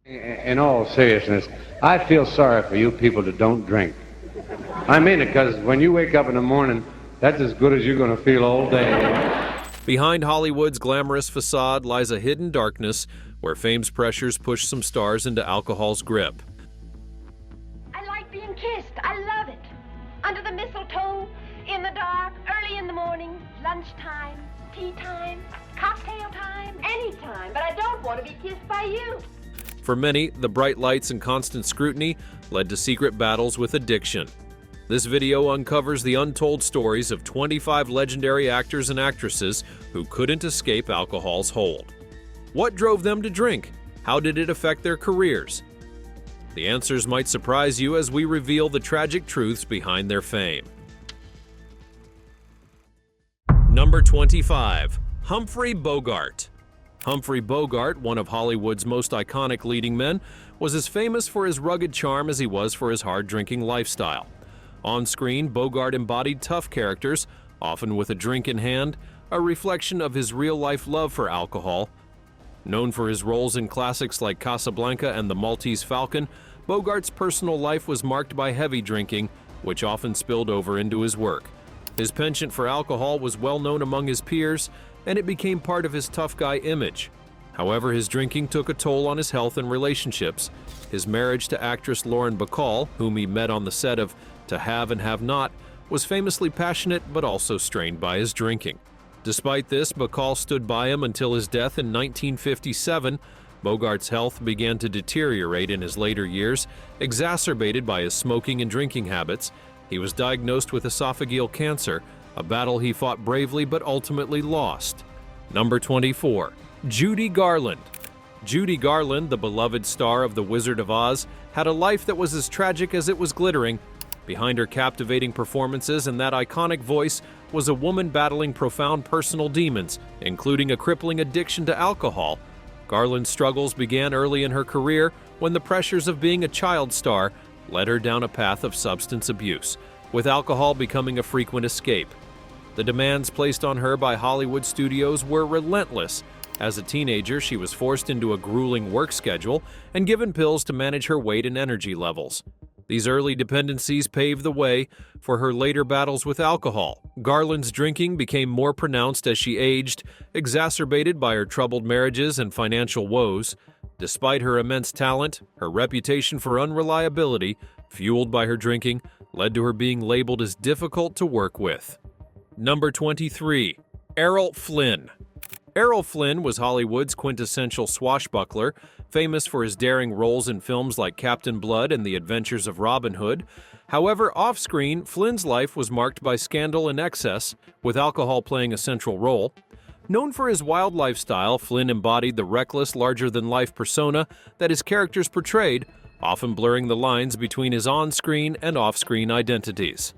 In all seriousness, I feel sorry for you people that don't drink. I mean it, because when you wake up in the morning, that's as good as you're going to feel all day. Behind Hollywood's glamorous facade lies a hidden darkness where fame's pressures push some stars into alcohol's grip. I like being kissed. I love it. Under the mistletoe, in the dark, early in the morning, lunchtime, tea time, cocktail time, anytime. But I don't want to be kissed by you. For many, the bright lights and constant scrutiny led to secret battles with addiction. This video uncovers the untold stories of 25 legendary actors and actresses who couldn't escape alcohol's hold. What drove them to drink? How did it affect their careers? The answers might surprise you as we reveal the tragic truths behind their fame. Number 25. Humphrey Bogart. Humphrey Bogart, one of Hollywood's most iconic leading men, was as famous for his rugged charm as he was for his hard-drinking lifestyle. On screen, Bogart embodied tough characters, often with a drink in hand, a reflection of his real-life love for alcohol. Known for his roles in classics like Casablanca and The Maltese Falcon, Bogart's personal life was marked by heavy drinking, which often spilled over into his work. His penchant for alcohol was well known among his peers, and it became part of his tough guy image. However, his drinking took a toll on his health and relationships. His marriage to actress Lauren Bacall, whom he met on the set of To Have and Have Not, was famously passionate but also strained by his drinking. Despite this, Bacall stood by him until his death in 1957. Bogart's health began to deteriorate in his later years, exacerbated by his smoking and drinking habits. He was diagnosed with esophageal cancer, a battle he fought bravely but ultimately lost. Number 24. Judy Garland. Judy Garland, the beloved star of The Wizard of Oz, had a life that was as tragic as it was glittering. Behind her captivating performances and that iconic voice was a woman battling profound personal demons, including a crippling addiction to alcohol. Garland's struggles began early in her career when the pressures of being a child star led her down a path of substance abuse, with alcohol becoming a frequent escape. The demands placed on her by Hollywood studios were relentless. As a teenager, she was forced into a grueling work schedule and given pills to manage her weight and energy levels. These early dependencies paved the way for her later battles with alcohol. Garland's drinking became more pronounced as she aged, exacerbated by her troubled marriages and financial woes. Despite her immense talent, her reputation for unreliability, fueled by her drinking, led to her being labeled as difficult to work with. Number 23. Errol Flynn. Errol Flynn was Hollywood's quintessential swashbuckler, famous for his daring roles in films like Captain Blood and The Adventures of Robin Hood. However, off-screen, Flynn's life was marked by scandal and excess, with alcohol playing a central role. Known for his wild lifestyle, Flynn embodied the reckless, larger-than-life persona that his characters portrayed, often blurring the lines between his on-screen and off-screen identities.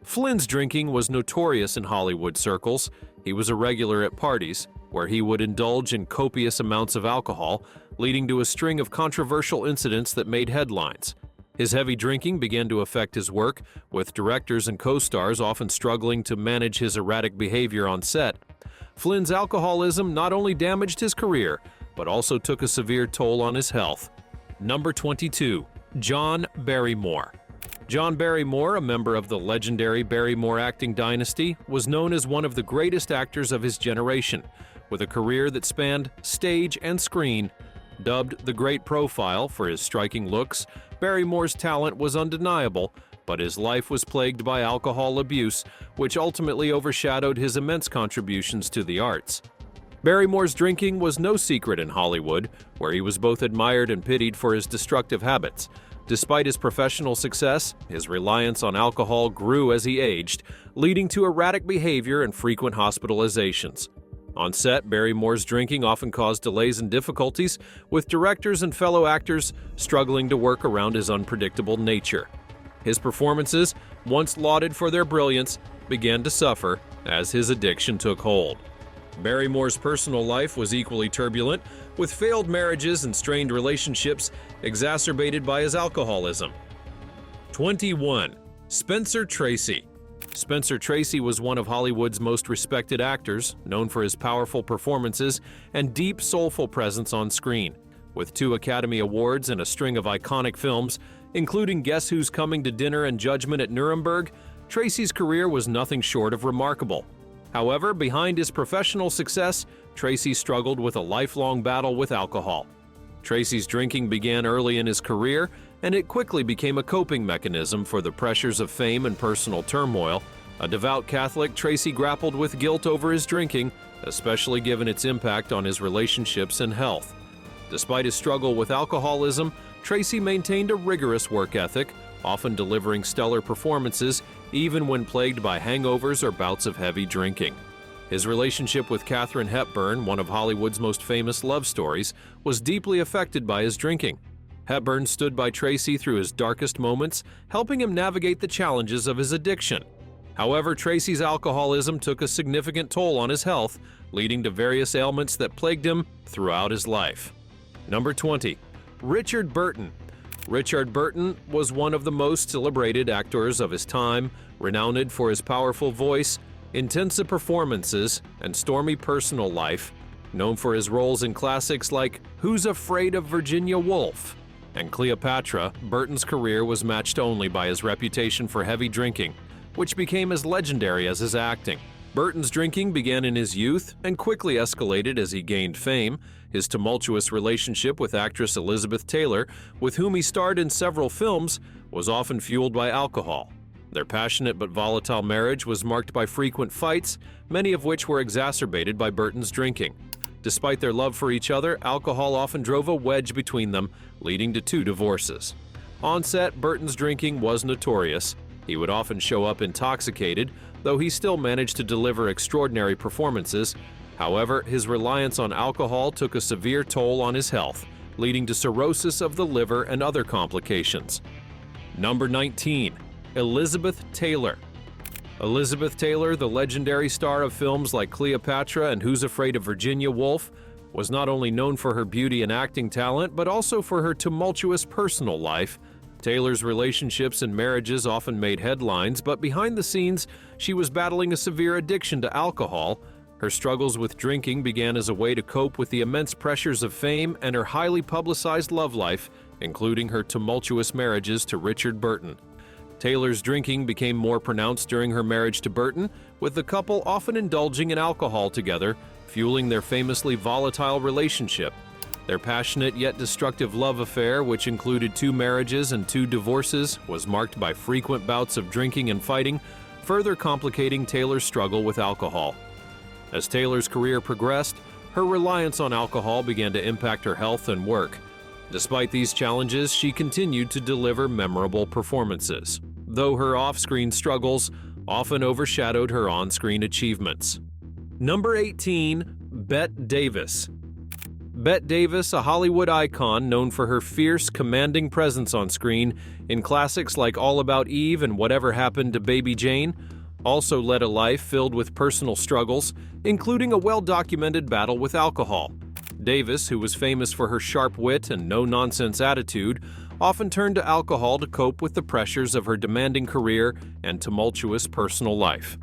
Flynn's drinking was notorious in Hollywood circles. He was a regular at parties, where he would indulge in copious amounts of alcohol, leading to a string of controversial incidents that made headlines. His heavy drinking began to affect his work, with directors and co-stars often struggling to manage his erratic behavior on set. Flynn's alcoholism not only damaged his career, but also took a severe toll on his health. Number 22. John Barrymore. John Barrymore, a member of the legendary Barrymore acting dynasty, was known as one of the greatest actors of his generation, with a career that spanned stage and screen. Dubbed the Great Profile for his striking looks, Barrymore's talent was undeniable, but his life was plagued by alcohol abuse, which ultimately overshadowed his immense contributions to the arts. Barrymore's drinking was no secret in Hollywood, where he was both admired and pitied for his destructive habits. Despite his professional success, his reliance on alcohol grew as he aged, leading to erratic behavior and frequent hospitalizations. On set, Barrymore's drinking often caused delays and difficulties, with directors and fellow actors struggling to work around his unpredictable nature. His performances, once lauded for their brilliance, began to suffer as his addiction took hold. Barrymore's personal life was equally turbulent, with failed marriages and strained relationships exacerbated by his alcoholism. 21. Spencer Tracy. Spencer Tracy was one of Hollywood's most respected actors, known for his powerful performances and deep, soulful presence on screen. With 2 Academy Awards and a string of iconic films, including Guess Who's Coming to Dinner and Judgment at Nuremberg, Tracy's career was nothing short of remarkable. However, behind his professional success, Tracy struggled with a lifelong battle with alcohol. Tracy's drinking began early in his career, and it quickly became a coping mechanism for the pressures of fame and personal turmoil. A devout Catholic, Tracy grappled with guilt over his drinking, especially given its impact on his relationships and health. Despite his struggle with alcoholism, Tracy maintained a rigorous work ethic, often delivering stellar performances even when plagued by hangovers or bouts of heavy drinking. His relationship with Katharine Hepburn, one of Hollywood's most famous love stories, was deeply affected by his drinking. Hepburn stood by Tracy through his darkest moments, helping him navigate the challenges of his addiction. However, Tracy's alcoholism took a significant toll on his health, leading to various ailments that plagued him throughout his life. Number 20. Richard Burton. Richard Burton was one of the most celebrated actors of his time, renowned for his powerful voice, intensive performances, and stormy personal life. Known for his roles in classics like Who's Afraid of Virginia Woolf and Cleopatra, Burton's career was matched only by his reputation for heavy drinking, which became as legendary as his acting. Burton's drinking began in his youth and quickly escalated as he gained fame. His tumultuous relationship with actress Elizabeth Taylor, with whom he starred in several films, was often fueled by alcohol. Their passionate but volatile marriage was marked by frequent fights, many of which were exacerbated by Burton's drinking. Despite their love for each other, alcohol often drove a wedge between them, leading to 2 divorces. On set, Burton's drinking was notorious. He would often show up intoxicated, though he still managed to deliver extraordinary performances. However, his reliance on alcohol took a severe toll on his health, leading to cirrhosis of the liver and other complications. Number 19. Elizabeth Taylor. Elizabeth Taylor, the legendary star of films like Cleopatra and Who's Afraid of Virginia Woolf, was not only known for her beauty and acting talent, but also for her tumultuous personal life. Taylor's relationships and marriages often made headlines, but behind the scenes, she was battling a severe addiction to alcohol. Her struggles with drinking began as a way to cope with the immense pressures of fame and her highly publicized love life, including her tumultuous marriages to Richard Burton. Taylor's drinking became more pronounced during her marriage to Burton, with the couple often indulging in alcohol together, fueling their famously volatile relationship. Their passionate yet destructive love affair, which included 2 marriages and 2 divorces, was marked by frequent bouts of drinking and fighting, further complicating Taylor's struggle with alcohol. As Taylor's career progressed, her reliance on alcohol began to impact her health and work. Despite these challenges, she continued to deliver memorable performances, though her off-screen struggles often overshadowed her on-screen achievements. Number 18. Bette Davis. Bette Davis, a Hollywood icon known for her fierce, commanding presence on screen in classics like All About Eve and Whatever Happened to Baby Jane, also led a life filled with personal struggles, including a well-documented battle with alcohol. Davis, who was famous for her sharp wit and no-nonsense attitude, often turned to alcohol to cope with the pressures of her demanding career and tumultuous personal life.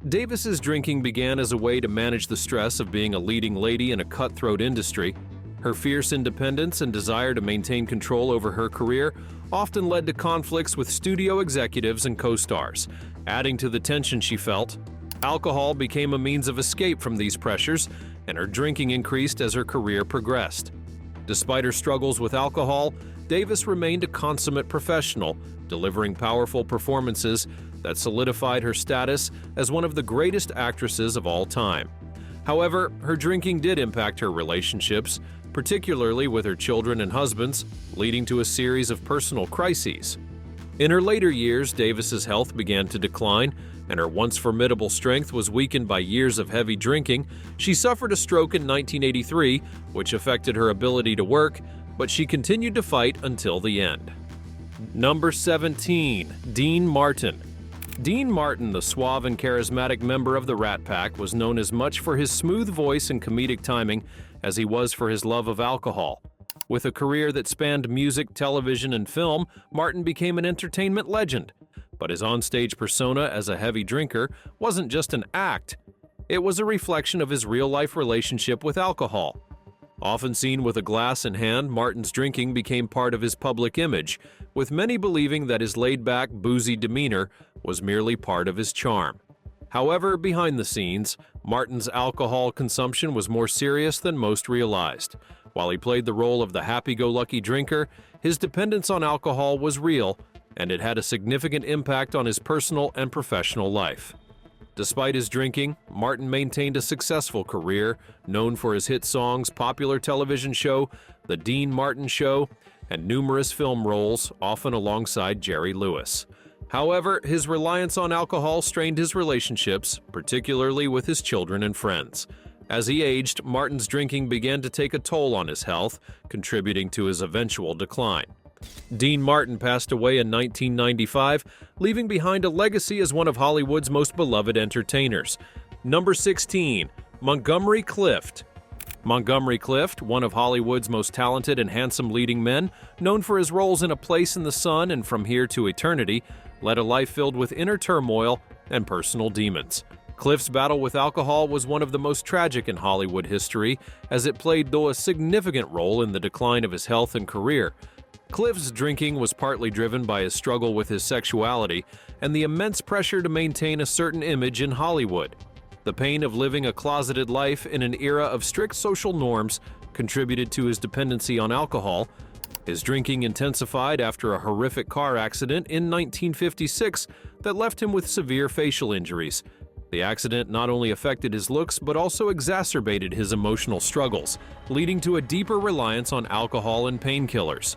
Davis's drinking began as a way to manage the stress of being a leading lady in a cutthroat industry. Her fierce independence and desire to maintain control over her career often led to conflicts with studio executives and co-stars. Adding to the tension she felt, alcohol became a means of escape from these pressures, and her drinking increased as her career progressed. Despite her struggles with alcohol, Davis remained a consummate professional, delivering powerful performances that solidified her status as one of the greatest actresses of all time. However, her drinking did impact her relationships, particularly with her children and husbands, leading to a series of personal crises. In her later years, Davis's health began to decline, and her once formidable strength was weakened by years of heavy drinking. She suffered a stroke in 1983, which affected her ability to work, but she continued to fight until the end. Number 17. Dean Martin. Dean Martin, the suave and charismatic member of the Rat Pack, was known as much for his smooth voice and comedic timing as he was for his love of alcohol. With a career that spanned music, television, and film, Martin became an entertainment legend. But his onstage persona as a heavy drinker wasn't just an act. It was a reflection of his real-life relationship with alcohol. Often seen with a glass in hand, Martin's drinking became part of his public image, with many believing that his laid-back, boozy demeanor was merely part of his charm. However, behind the scenes, Martin's alcohol consumption was more serious than most realized. While he played the role of the happy-go-lucky drinker, his dependence on alcohol was real, and it had a significant impact on his personal and professional life. Despite his drinking, Martin maintained a successful career, known for his hit songs, popular television show, The Dean Martin Show, and numerous film roles, often alongside Jerry Lewis. However, his reliance on alcohol strained his relationships, particularly with his children and friends. As he aged, Martin's drinking began to take a toll on his health, contributing to his eventual decline. Dean Martin passed away in 1995, leaving behind a legacy as one of Hollywood's most beloved entertainers. Number 16. Montgomery Clift. Montgomery Clift, one of Hollywood's most talented and handsome leading men, known for his roles in A Place in the Sun and From Here to Eternity, led a life filled with inner turmoil and personal demons. Clift's battle with alcohol was one of the most tragic in Hollywood history, as it played a significant role in the decline of his health and career. Clift's drinking was partly driven by his struggle with his sexuality and the immense pressure to maintain a certain image in Hollywood. The pain of living a closeted life in an era of strict social norms contributed to his dependency on alcohol. His drinking intensified after a horrific car accident in 1956 that left him with severe facial injuries. The accident not only affected his looks but also exacerbated his emotional struggles, leading to a deeper reliance on alcohol and painkillers.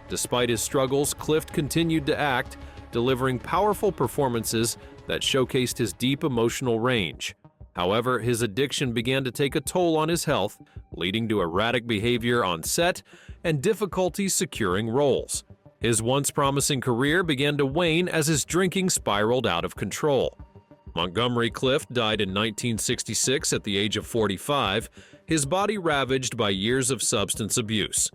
Despite his struggles, Clift continued to act, delivering powerful performances that showcased his deep emotional range. However, his addiction began to take a toll on his health, leading to erratic behavior on set and difficulties securing roles. His once promising career began to wane as his drinking spiraled out of control. Montgomery Clift died in 1966 at the age of 45, his body ravaged by years of substance abuse.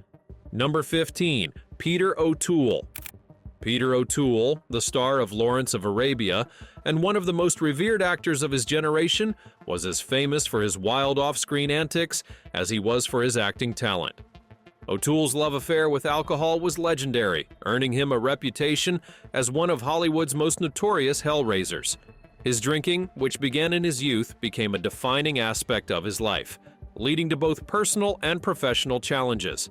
Number 15. Peter O'Toole. Peter O'Toole, the star of Lawrence of Arabia and one of the most revered actors of his generation, was as famous for his wild off-screen antics as he was for his acting talent. O'Toole's love affair with alcohol was legendary, earning him a reputation as one of Hollywood's most notorious hellraisers. His drinking, which began in his youth, became a defining aspect of his life, leading to both personal and professional challenges.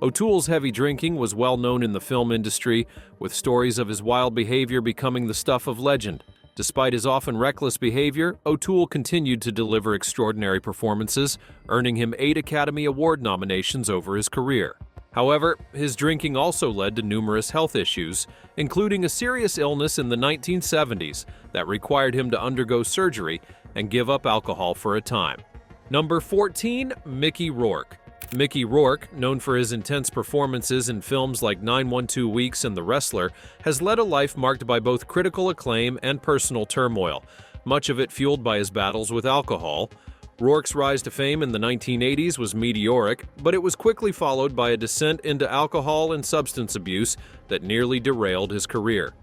O'Toole's heavy drinking was well known in the film industry, with stories of his wild behavior becoming the stuff of legend. Despite his often reckless behavior, O'Toole continued to deliver extraordinary performances, earning him 8 Academy Award nominations over his career. However, his drinking also led to numerous health issues, including a serious illness in the 1970s that required him to undergo surgery and give up alcohol for a time. Number 14. Mickey Rourke. Mickey Rourke, known for his intense performances in films like 912 Weeks and The Wrestler, has led a life marked by both critical acclaim and personal turmoil, much of it fueled by his battles with alcohol. Rourke's rise to fame in the 1980s was meteoric, but it was quickly followed by a descent into alcohol and substance abuse that nearly derailed his career.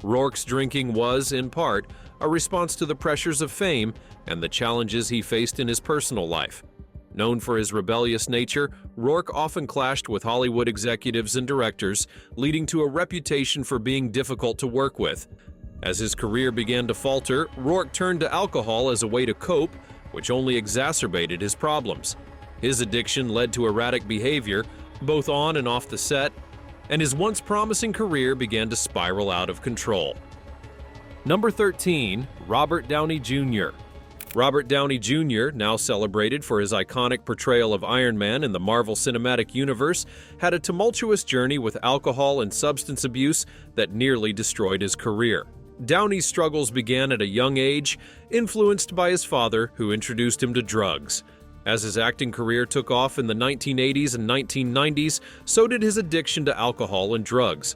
Rourke's drinking was, in part, a response to the pressures of fame and the challenges he faced in his personal life. Known for his rebellious nature, Rourke often clashed with Hollywood executives and directors, leading to a reputation for being difficult to work with. As his career began to falter, Rourke turned to alcohol as a way to cope, which only exacerbated his problems. His addiction led to erratic behavior, both on and off the set, and his once promising career began to spiral out of control. Number 13. Robert Downey Jr. Robert Downey Jr., now celebrated for his iconic portrayal of Iron Man in the Marvel Cinematic Universe, had a tumultuous journey with alcohol and substance abuse that nearly destroyed his career. Downey's struggles began at a young age, influenced by his father, who introduced him to drugs. As his acting career took off in the 1980s and 1990s, so did his addiction to alcohol and drugs.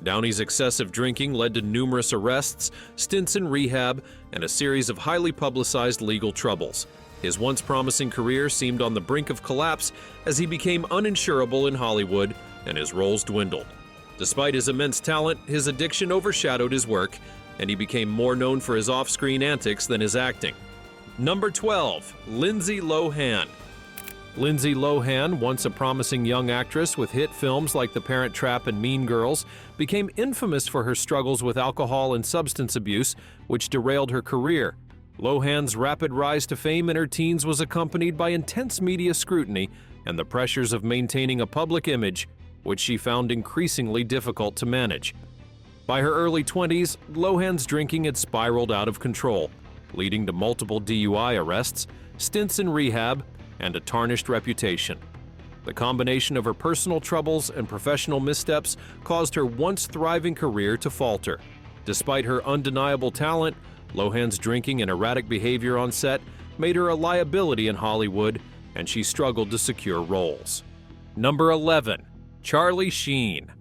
Downey's excessive drinking led to numerous arrests, stints in rehab, and a series of highly publicized legal troubles. His once promising career seemed on the brink of collapse as he became uninsurable in Hollywood and his roles dwindled. Despite his immense talent, his addiction overshadowed his work, and he became more known for his off-screen antics than his acting. Number 12. Lindsay Lohan. Lindsay Lohan, once a promising young actress with hit films like The Parent Trap and Mean Girls, became infamous for her struggles with alcohol and substance abuse, which derailed her career. Lohan's rapid rise to fame in her teens was accompanied by intense media scrutiny and the pressures of maintaining a public image, which she found increasingly difficult to manage. By her early 20s, Lohan's drinking had spiraled out of control, leading to multiple DUI arrests, stints in rehab, and a tarnished reputation. The combination of her personal troubles and professional missteps caused her once thriving career to falter. Despite her undeniable talent, Lohan's drinking and erratic behavior on set made her a liability in Hollywood, and she struggled to secure roles. Number 11. Charlie Sheen.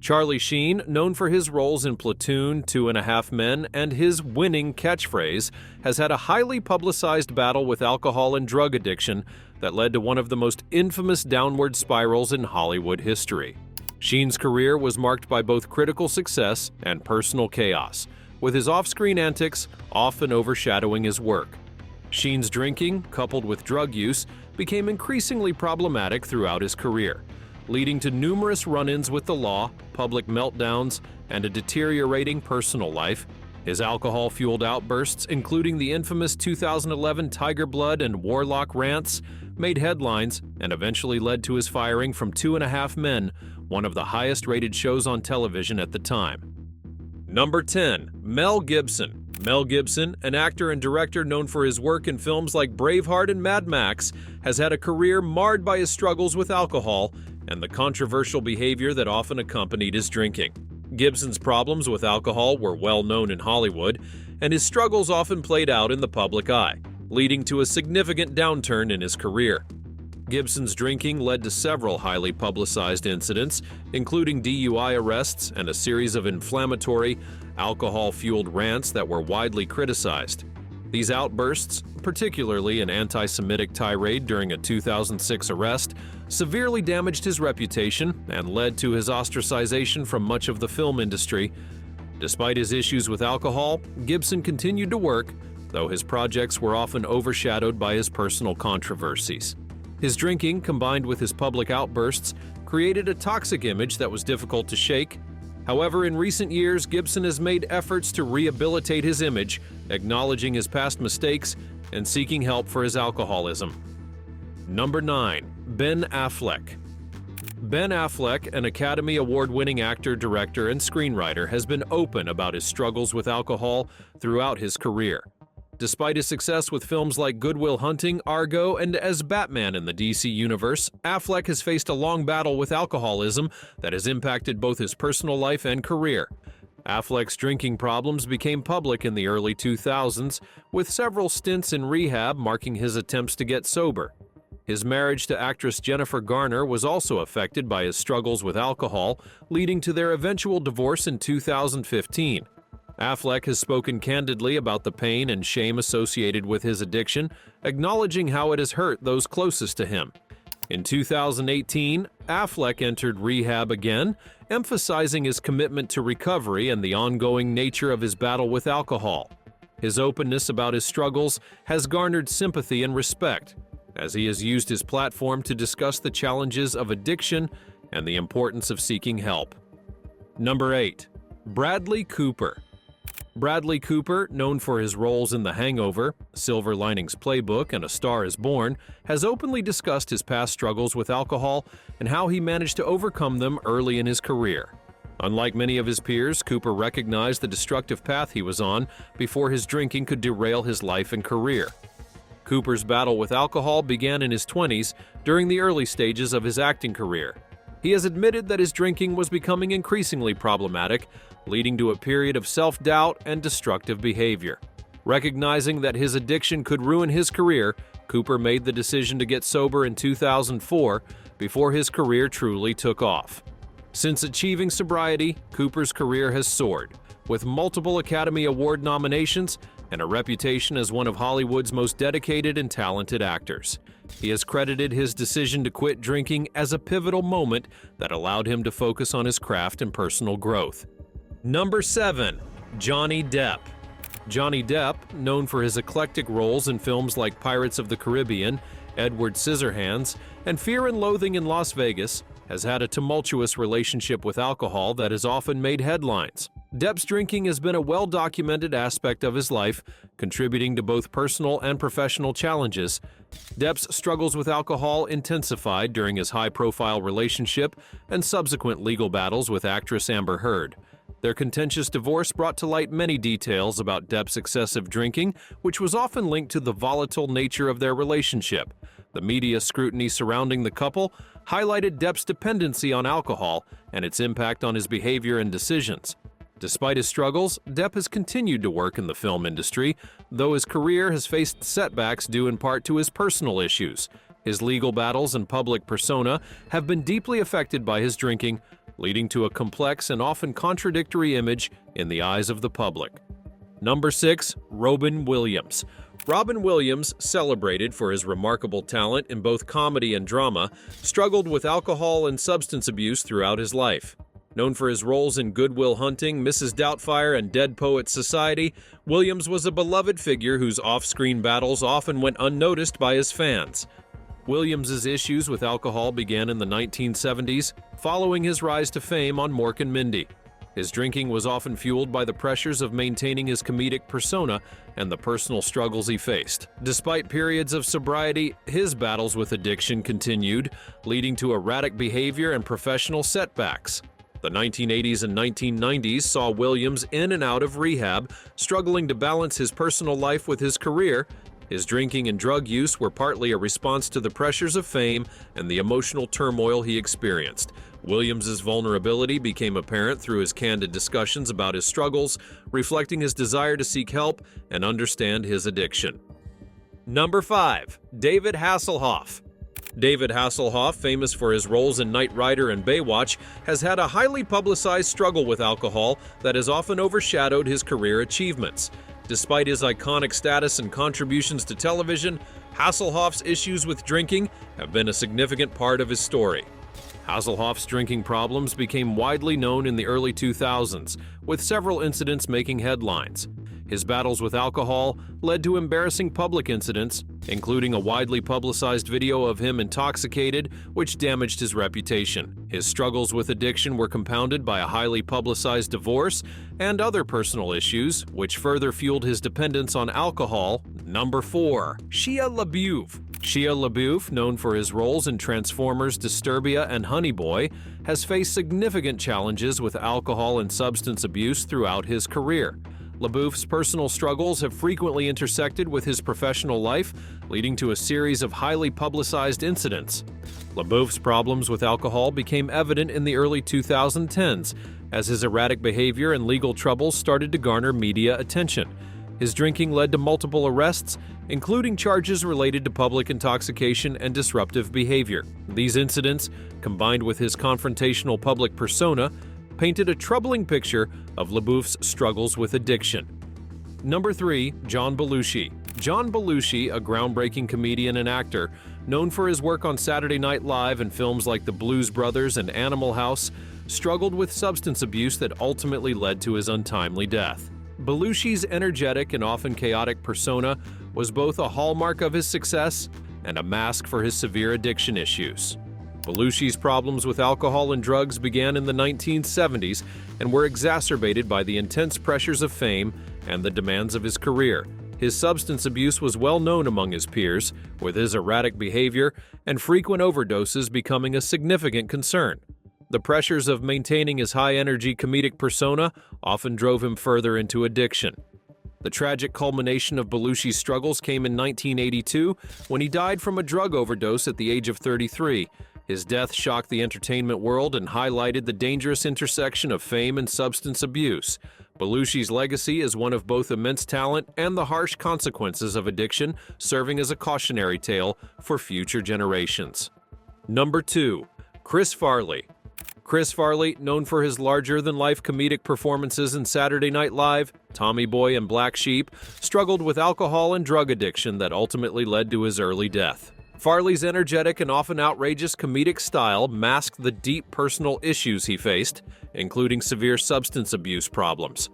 Charlie Sheen, known for his roles in Platoon, 2.5 Men, and his winning catchphrase, has had a highly publicized battle with alcohol and drug addiction that led to one of the most infamous downward spirals in Hollywood history. Sheen's career was marked by both critical success and personal chaos, with his off-screen antics often overshadowing his work. Sheen's drinking, coupled with drug use, became increasingly problematic throughout his career, leading to numerous run-ins with the law, public meltdowns, and a deteriorating personal life. His alcohol-fueled outbursts, including the infamous 2011 Tiger Blood and Warlock rants, made headlines and eventually led to his firing from 2.5 Men, one of the highest-rated shows on television at the time. Number 10. Mel Gibson. Mel Gibson, an actor and director known for his work in films like Braveheart and Mad Max, has had a career marred by his struggles with alcohol and the controversial behavior that often accompanied his drinking. Gibson's problems with alcohol were well known in Hollywood, and his struggles often played out in the public eye, leading to a significant downturn in his career. Gibson's drinking led to several highly publicized incidents, including DUI arrests and a series of inflammatory, alcohol-fueled rants that were widely criticized. These outbursts, particularly an anti-Semitic tirade during a 2006 arrest, severely damaged his reputation and led to his ostracization from much of the film industry. Despite his issues with alcohol, Gibson continued to work, though his projects were often overshadowed by his personal controversies. His drinking, combined with his public outbursts, created a toxic image that was difficult to shake. However, in recent years, Gibson has made efforts to rehabilitate his image, acknowledging his past mistakes and seeking help for his alcoholism. Number 9. Ben Affleck. Ben Affleck, an Academy Award-winning actor, director, and screenwriter, has been open about his struggles with alcohol throughout his career. Despite his success with films like Good Will Hunting, Argo, and as Batman in the DC Universe, Affleck has faced a long battle with alcoholism that has impacted both his personal life and career. Affleck's drinking problems became public in the early 2000s, with several stints in rehab marking his attempts to get sober. His marriage to actress Jennifer Garner was also affected by his struggles with alcohol, leading to their eventual divorce in 2015. Affleck has spoken candidly about the pain and shame associated with his addiction, acknowledging how it has hurt those closest to him. In 2018, Affleck entered rehab again, emphasizing his commitment to recovery and the ongoing nature of his battle with alcohol. His openness about his struggles has garnered sympathy and respect, as he has used his platform to discuss the challenges of addiction and the importance of seeking help. Number 8. Bradley Cooper. Bradley Cooper, known for his roles in The Hangover, Silver Linings Playbook, and A Star is Born, has openly discussed his past struggles with alcohol and how he managed to overcome them early in his career. Unlike many of his peers, Cooper recognized the destructive path he was on before his drinking could derail his life and career. Cooper's battle with alcohol began in his 20s during the early stages of his acting career. He has admitted that his drinking was becoming increasingly problematic, leading to a period of self-doubt and destructive behavior. Recognizing that his addiction could ruin his career, Cooper made the decision to get sober in 2004 before his career truly took off. Since achieving sobriety, Cooper's career has soared, with multiple Academy Award nominations and a reputation as one of Hollywood's most dedicated and talented actors. He has credited his decision to quit drinking as a pivotal moment that allowed him to focus on his craft and personal growth. Number 7. Johnny Depp. Johnny Depp, known for his eclectic roles in films like Pirates of the Caribbean Edward Scissorhands, and Fear and Loathing in Las Vegas, has had a tumultuous relationship with alcohol that has often made headlines. Depp's drinking has been a well-documented aspect of his life, contributing to both personal and professional challenges. Depp's struggles with alcohol intensified during his high-profile relationship and subsequent legal battles with actress Amber Heard. Their contentious divorce brought to light many details about Depp's excessive drinking, which was often linked to the volatile nature of their relationship. The media scrutiny surrounding the couple highlighted Depp's dependency on alcohol and its impact on his behavior and decisions. Despite his struggles, Depp has continued to work in the film industry, though his career has faced setbacks due in part to his personal issues. His legal battles and public persona have been deeply affected by his drinking, leading to a complex and often contradictory image in the eyes of the public. Number 6. Robin Williams. Robin Williams, celebrated for his remarkable talent in both comedy and drama, struggled with alcohol and substance abuse throughout his life. Known for his roles in Good Will Hunting, Mrs. Doubtfire, and Dead Poets Society, Williams was a beloved figure whose off-screen battles often went unnoticed by his fans. Williams's issues with alcohol began in the 1970s, following his rise to fame on Mork and Mindy. His drinking was often fueled by the pressures of maintaining his comedic persona and the personal struggles he faced. Despite periods of sobriety, his battles with addiction continued, leading to erratic behavior and professional setbacks. The 1980s and 1990s saw Williams in and out of rehab, struggling to balance his personal life with his career. His drinking and drug use were partly a response to the pressures of fame and the emotional turmoil he experienced. Williams's vulnerability became apparent through his candid discussions about his struggles, reflecting his desire to seek help and understand his addiction. Number 5. David Hasselhoff. David Hasselhoff, famous for his roles in Knight Rider and Baywatch, has had a highly publicized struggle with alcohol that has often overshadowed his career achievements. Despite his iconic status and contributions to television, Hasselhoff's issues with drinking have been a significant part of his story. Hasselhoff's drinking problems became widely known in the early 2000s, with several incidents making headlines. His battles with alcohol led to embarrassing public incidents, including a widely publicized video of him intoxicated, which damaged his reputation. His struggles with addiction were compounded by a highly publicized divorce and other personal issues, which further fueled his dependence on alcohol. Number 4. Shia LaBeouf. Shia LaBeouf, known for his roles in Transformers, Disturbia, and Honey Boy, has faced significant challenges with alcohol and substance abuse throughout his career. LaBeouf's personal struggles have frequently intersected with his professional life, leading to a series of highly publicized incidents. LaBeouf's problems with alcohol became evident in the early 2010s, as his erratic behavior and legal troubles started to garner media attention. His drinking led to multiple arrests, including charges related to public intoxication and disruptive behavior. These incidents, combined with his confrontational public persona, painted a troubling picture of LaBeouf's struggles with addiction. Number 3. John Belushi. John Belushi, a groundbreaking comedian and actor, known for his work on Saturday Night Live and films like The Blues Brothers and Animal House, struggled with substance abuse that ultimately led to his untimely death. Belushi's energetic and often chaotic persona was both a hallmark of his success and a mask for his severe addiction issues. Belushi's problems with alcohol and drugs began in the 1970s and were exacerbated by the intense pressures of fame and the demands of his career. His substance abuse was well known among his peers, with his erratic behavior and frequent overdoses becoming a significant concern. The pressures of maintaining his high-energy comedic persona often drove him further into addiction. The tragic culmination of Belushi's struggles came in 1982 when he died from a drug overdose at the age of 33. His death shocked the entertainment world and highlighted the dangerous intersection of fame and substance abuse. Belushi's legacy is one of both immense talent and the harsh consequences of addiction, serving as a cautionary tale for future generations. Number 2. Chris Farley. Chris Farley, known for his larger-than-life comedic performances in Saturday Night Live, Tommy Boy, and Black Sheep, struggled with alcohol and drug addiction that ultimately led to his early death. Farley's energetic and often outrageous comedic style masked the deep personal issues he faced, including severe substance abuse problems.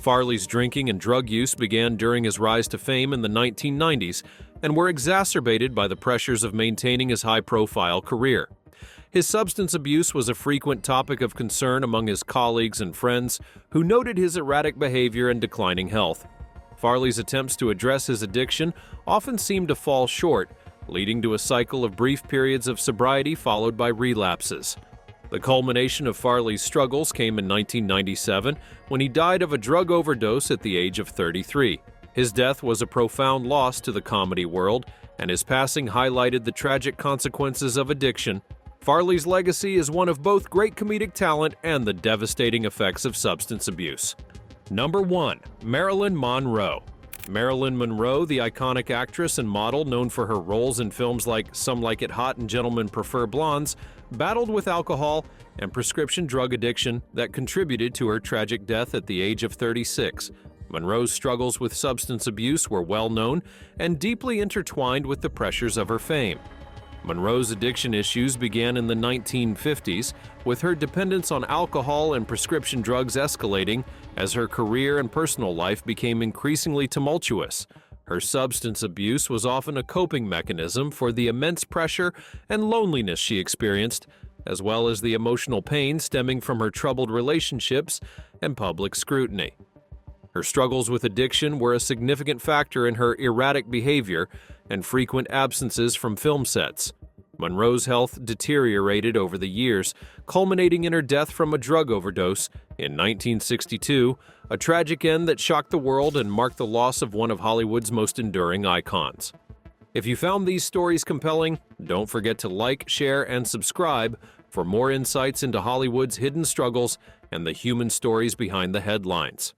Farley's drinking and drug use began during his rise to fame in the 1990s, and were exacerbated by the pressures of maintaining his high-profile career. His substance abuse was a frequent topic of concern among his colleagues and friends, who noted his erratic behavior and declining health. Farley's attempts to address his addiction often seemed to fall short, leading to a cycle of brief periods of sobriety followed by relapses. The culmination of Farley's struggles came in 1997 when he died of a drug overdose at the age of 33. His death was a profound loss to the comedy world, and his passing highlighted the tragic consequences of addiction. Farley's legacy is one of both great comedic talent and the devastating effects of substance abuse. Number 1. Marilyn Monroe. Marilyn Monroe, the iconic actress and model known for her roles in films like Some Like It Hot and Gentlemen Prefer Blondes, battled with alcohol and prescription drug addiction that contributed to her tragic death at the age of 36. Monroe's struggles with substance abuse were well known and deeply intertwined with the pressures of her fame. Monroe's addiction issues began in the 1950s, with her dependence on alcohol and prescription drugs escalating as her career and personal life became increasingly tumultuous. Her substance abuse was often a coping mechanism for the immense pressure and loneliness she experienced, as well as the emotional pain stemming from her troubled relationships and public scrutiny. Her struggles with addiction were a significant factor in her erratic behavior and frequent absences from film sets. Monroe's health deteriorated over the years, culminating in her death from a drug overdose in 1962, a tragic end that shocked the world and marked the loss of one of Hollywood's most enduring icons. If you found these stories compelling, don't forget to like, share, and subscribe for more insights into Hollywood's hidden struggles and the human stories behind the headlines.